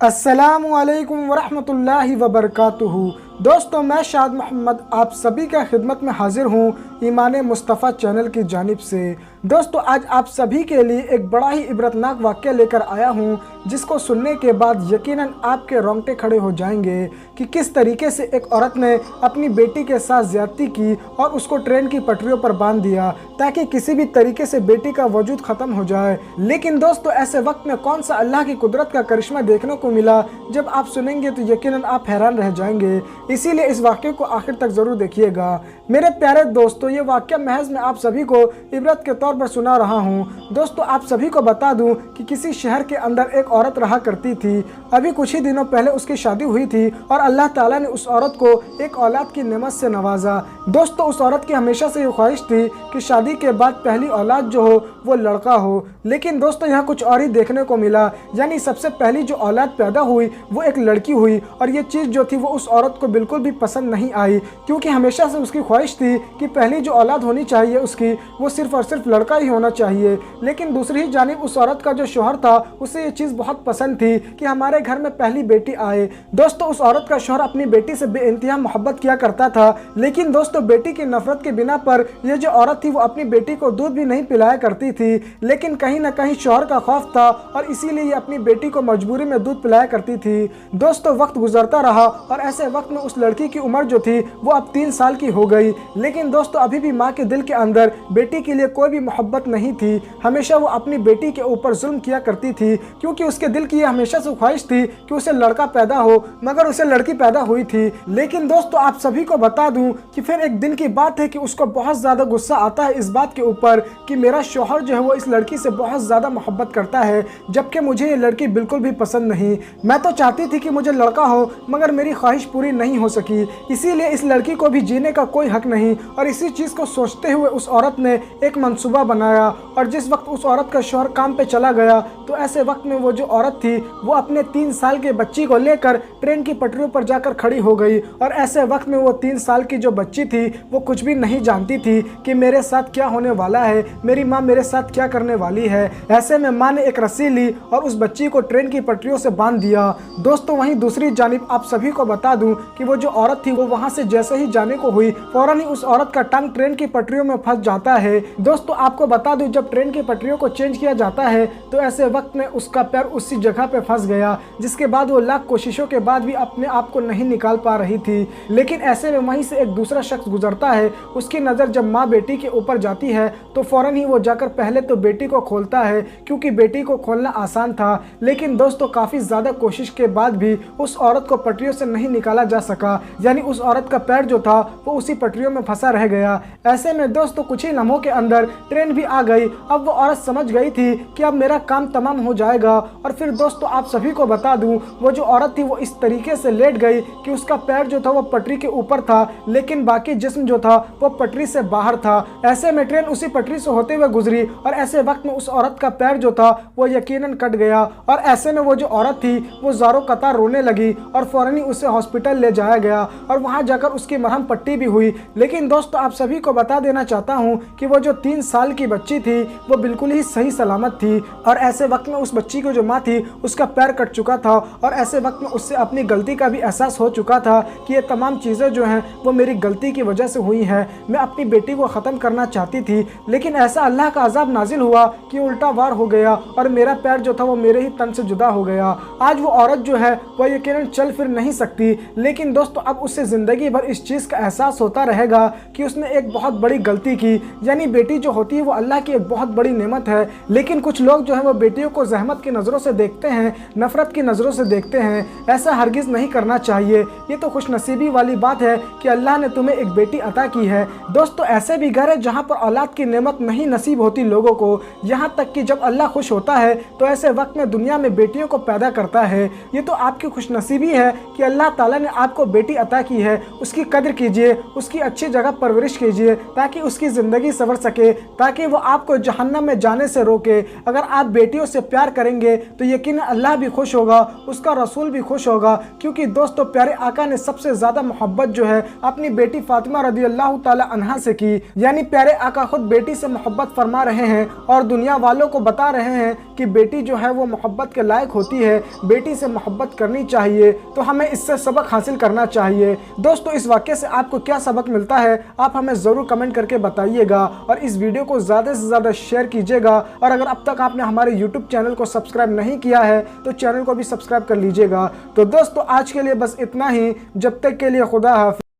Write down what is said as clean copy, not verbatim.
अस्सलामुअलैकुम वरहमतुल्लाहि वबरकातुहू। दोस्तों, मैं शाद मोहम्मद आप सभी का खिदमत में हाजिर हूँ ईमान मुस्तफ़ा चैनल की जानिब से। दोस्तों, आज आप सभी के लिए एक बड़ा ही इबरतनाक वाक़या लेकर आया हूँ, जिसको सुनने के बाद यकीनन आपके रोंगटे खड़े हो जाएंगे कि किस तरीके से एक औरत ने अपनी बेटी के साथ ज़्यादती की और उसको ट्रेन की पटरियों पर बांध दिया ताकि किसी भी तरीके से बेटी का वजूद ख़त्म हो जाए। लेकिन दोस्तों, ऐसे वक्त में कौन सा अल्लाह की कुदरत का करिश्मा देखने को मिला, जब आप सुनेंगे तो यकीनन आप हैरान रह जाएंगे। इसीलिए इस वाक़े को आखिर तक ज़रूर देखिएगा। मेरे प्यारे दोस्तों, ये वाक़या महज मैं आप सभी को इबरत के तौर पर सुना रहा हूँ। दोस्तों, आप सभी को बता दूँ कि किसी शहर के अंदर एक औरत रहा करती थी। अभी कुछ ही दिनों पहले उसकी शादी हुई थी और अल्लाह ताला ने उस औरत को एक औलाद की नेमत से नवाजा। दोस्तों, उस औरत की हमेशा से ये ख्वाहिश थी कि शादी के बाद पहली औलाद जो हो वो लड़का हो। लेकिन दोस्तों, यहाँ कुछ और ही देखने को मिला, यानी सबसे पहली जो औलाद पैदा हुई वो एक लड़की हुई। और ये चीज़ जो थी वो उस औरत को बिल्कुल भी पसंद नहीं आई, क्योंकि हमेशा से उसकी ख्वाहिश थी कि पहली जो औलाद होनी चाहिए उसकी वो सिर्फ और सिर्फ लड़का ही होना चाहिए। लेकिन दूसरी ही जानिब उस औरत का जो शौहर था उसे ये चीज़ बहुत पसंद थी कि हमारे घर में पहली बेटी आए। दोस्तों, उस औरत का शौहर अपनी बेटी से बेइंतहा मोहब्बत किया करता था। लेकिन दोस्तों, बेटी की नफरत के बिना पर यह जो औरत थी वो अपनी बेटी को दूध भी नहीं पिलाया करती थी। लेकिन कहीं ना कहीं शौहर का खौफ था और इसीलिए ये अपनी बेटी को मजबूरी में दूध पिलाया करती थी। दोस्तों, वक्त गुजरता रहा और ऐसे वक्त में उस लड़की की उम्र जो थी वो अब 3 साल की हो गई। लेकिन दोस्तों, अभी भी माँ के दिल के अंदर बेटी के लिए कोई भी मोहब्बत नहीं थी। हमेशा वो अपनी बेटी के ऊपर जुल्म किया करती थी, क्योंकि उसके दिल की हमेशा से ख्वाहिश थी कि उसे लड़का पैदा हो, मगर उसे लड़की पैदा हुई थी। लेकिन दोस्तों, आप सभी को बता दूं कि फिर एक दिन की बात है कि उसको बहुत ज़्यादा गुस्सा आता है इस बात के ऊपर कि मेरा शौहर जो है वो इस लड़की से बहुत ज़्यादा मोहब्बत करता है, जबकि मुझे ये लड़की बिल्कुल भी पसंद नहीं। मैं तो चाहती थी कि मुझे लड़का हो, मगर मेरी ख्वाहिश पूरी नहीं हो सकी, इसीलिए इस लड़की को भी जीने का कोई हक नहीं। और इसी चीज़ को सोचते हुए उस औरत ने एक मंसूबा बनाया। और जिस वक्त उस औरत का शौहर काम पे चला गया तो ऐसे वक्त में वो जो औरत थी वो अपने 3 साल के बच्ची को लेकर ट्रेन की पटरियों पर जाकर खड़ी हो गई। और ऐसे वक्त में वो 3 साल की जो बच्ची थी वो कुछ भी नहीं जानती थी कि मेरे साथ क्या होने वाला है, मेरी माँ मेरे साथ क्या करने वाली है। ऐसे में माँ ने एक रस्सी ली और उस बच्ची को ट्रेन की पटरियों से बांध दिया। दोस्तों, वहीं दूसरी जानिब आप सभी को बता दूं कि वो जो औरत थी वो वहां से जैसे ही जाने को हुई फौरन ही उस औरत का टांग ट्रेन की पटरियों में फंस जाता है। दोस्तों, आपको बता दूं, जब ट्रेन की पटरियों को चेंज किया जाता है तो ऐसे वक्त में उसका पैर उसी जगह पे फंस गया, जिसके बाद वो लाख कोशिशों के बाद भी अपने आप को नहीं निकाल पा रही थी। लेकिन ऐसे में वहीं से एक दूसरा शख्स गुजरता है। उसकी नज़र जब माँ बेटी के ऊपर जाती है तो फौरन ही वो जाकर पहले तो बेटी को खोलता है, क्योंकि बेटी को खोलना आसान था। लेकिन दोस्तों, काफ़ी ज़्यादा कोशिश के बाद भी उस औरत को पटरियों से नहीं निकाला जा सका, यानी उस औरत का पैर जो था वो उसी पटरियों में फंसा रह गया। ऐसे में दोस्तों, कुछ ही लम्हों के अंदर ट्रेन भी आ गई। अब वो औरत समझ गई थी कि अब मेरा काम तमाम हो जाएगा। और फिर दोस्तों, आप सभी को बता दूं, वो जो औरत थी वो इस तरीके से लेट गई कि उसका पैर जो था वो पटरी के ऊपर था, लेकिन बाकी जिस्म जो था वो पटरी से बाहर था। ऐसे में ट्रेन उसी पटरी से होते हुए गुजरी और ऐसे वक्त में उस औरत का पैर जो था वो यकीनन कट गया। और ऐसे में वो जो औरत थी वो ज़ारों कतार रोने लगी और फौरन ही उसे हॉस्पिटल ले जाया गया और वहाँ जाकर उसकी मरहम पट्टी भी हुई। लेकिन दोस्तों, आप सभी को बता देना चाहता हूँ कि वो जो 3 साल की बच्ची थी वो बिल्कुल ही सही सलामत थी। और ऐसे वक्त में उस बच्ची को जो माँ थी उसका पैर कट चुका था और ऐसे वक्त में उससे अपनी गलती का भी एहसास हो चुका था कि ये तमाम चीज़ें जो हैं वो मेरी गलती की वजह से हुई हैं। मैं अपनी बेटी को ख़त्म करना चाहती थी, लेकिन ऐसा अल्लाह का अज़ाब नाजिल हुआ कि उल्टा वार हो गया और मेरा पैर जो था वो मेरे ही तन से जुदा हो गया। आज वो औरत जो है वह यकीनन चल फिर नहीं सकती। लेकिन दोस्तों, अब उससे ज़िंदगी भर इस चीज़ का एहसास होता रहेगा कि उसने एक बहुत बड़ी गलती की। यानी बेटी जो होती है वो अल्लाह की एक बहुत बड़ी नेमत है, लेकिन कुछ लोग जो है वो बेटियों को जहमत की नज़रों से देखते हैं, नफ़रत की नज़रों से देखते हैं। ऐसा हरगिज़ नहीं करना चाहिए। ये तो खुशनसीबी वाली बात है कि अल्लाह ने तुम्हें एक बेटी अता की है। दोस्तों, ऐसे भी घर है जहाँ पर औलाद की नेमत नहीं नसीब होती लोगों को, यहाँ तक कि जब अल्लाह खुश होता है तो ऐसे वक्त में दुनिया में बेटियों को पैदा करता है। ये तो आपकी खुशनसीबी है कि अल्लाह ताला ने आपको आपको बेटी अता की है उसकी कद्र कीजिए, उसकी अच्छी जगह परवरिश कीजिए ताकि उसकी ज़िंदगी संवर सके, ताकि वो आपको जहन्नम में जाने से रोके। अगर आप बेटियों से प्यार करेंगे तो यकीनन अल्लाह भी खुश होगा, उसका रसूल भी खुश होगा, क्योंकि दोस्तों प्यारे आका ने सबसे ज़्यादा मोहब्बत जो है अपनी बेटी फातिमा रदी अल्लाह ताला अन्हा से की। यानी प्यारे आका खुद बेटी से मोहब्बत फरमा रहे हैं और दुनिया वालों को बता रहे हैं कि बेटी जो है वो मोहब्बत के लायक होती है, बेटी से मोहब्बत करनी चाहिए। तो हमें इससे सबक हासिल करना चाहिए। दोस्तों इस वाक़े से आपको क्या सबक मिलता है आप हमें ज़रूर कमेंट करके बताइएगा और इस वीडियो को ज़्यादा से ज़्यादा शेयर कीजिएगा। और अगर अब तक आपने हमारे यूट्यूब चैनल को सब्सक्राइब नहीं किया है तो चैनल को भी सब्सक्राइब कर लीजिएगा। तो दोस्तों आज के लिए बस इतना ही, जब तक के लिए खुदा हाफ़िज़।